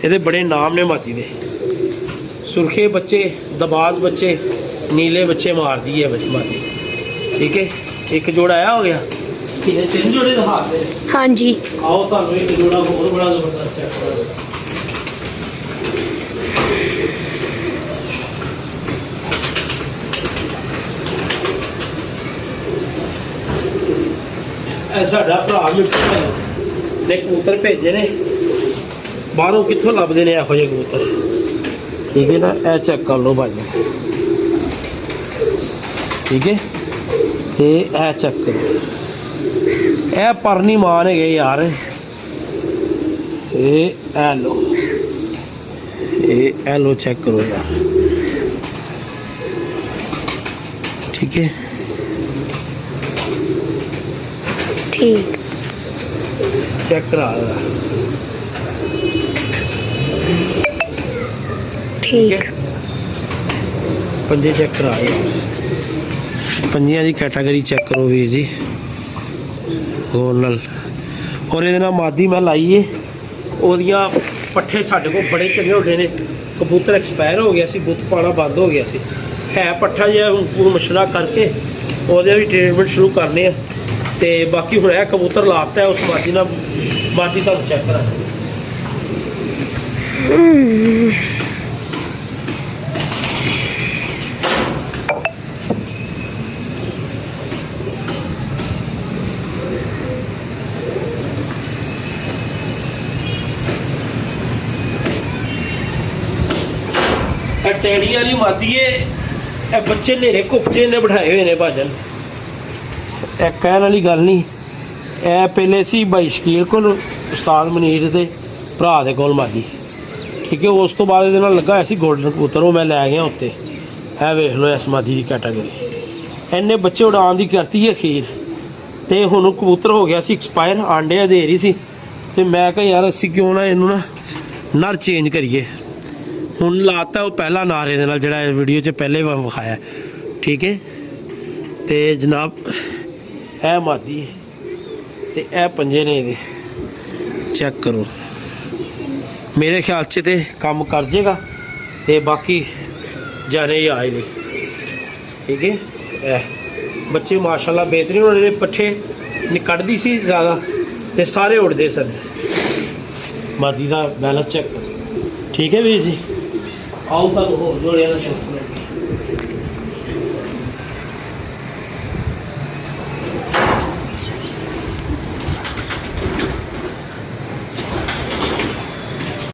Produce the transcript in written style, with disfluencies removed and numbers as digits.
ਇਹਦੇ ਬੜੇ ਨਾਮ ਨੇ ਮਾਦੀ ਦੇ। ਸੁਰਖੇ ਬੱਚੇ, ਦਬਾਜ਼ ਬੱਚੇ, नीले बच्चे मार दिए मादी। ठीक है, एक जोड़ा आया हो गया। ठीक है, 3 जोड़े दिखा दे। हाँ जी, आओ तुहानू एक जोड़ा होर बड़ा जबरदस्त चेक करो। साडा भरा मिट्टू भाई ने कबूतर भेजे ने बाहरों, कित्थों लभदे ने इहो जिहे कबूतर। ठीक है ना, ए चेक कर लो भाई। ठीक है, ते ए चेक करो, ए परनी मान है यार। ए लो, ए लो चेक करो यार। ठीक है, ठीक चेक करा रहा। ठीक है, पंजे चेक करा यार, पंजियां की कैटागरी चेक करो वीर जी। गोल और ये मादी मैं लाइए ओदियां पट्ठे साढ़े को बड़े चंगे होते हैं। कबूतर एक्सपायर हो गया सी, बुत पाना बंद हो गया सी, है पट्ठा जो हूँ मशरा करके और भी ट्रीटमेंट शुरू करने। तो बाकी हूँ यह कबूतर लाता है उस मादी का चेक करा। टैडी वाली मादी है, बच्चे नेरे कुफचे ने बिठाए हुए ने भाजन। कहने वाली गल नहीं, ए पहले सी भाई शकील को उस्ताद मनीर के भरा के कोल मादी। ठीक है, उस तो बाद ये लगा ऐसी गोल्डन कबूतर, वो मैं लै गया उत्ते। है वेख लो इस मादी की कैटागरी। इन्ने बच्चे उड़ान की करती है अखीर, तो हुण कबूतर हो गया सी एक्सपायर, आंडे दे रही सी। तो मैं कहा यार असी क्यों ना इनू ना नर चेंज करिए। हुण लाता वो पहला नारे दे नाल जिहड़ा वीडियो च पहले विखाया। ठीक है, तो जनाब है मादी ते ए पंजे ने ये चेक करो। मेरे ख्याल से तो काम कर जाएगा, तो बाकी जाने ही आए नहीं। ठीक है, बच्चे माशाल्लाह बेहतरीन होने, पट्ठे निकटती सी ज़्यादा तो सारे उड़ते सन। मादी का बैलेंस चेक करो। ठीक है वीर जी, आओ तक हो जोड़िया का शुक्र।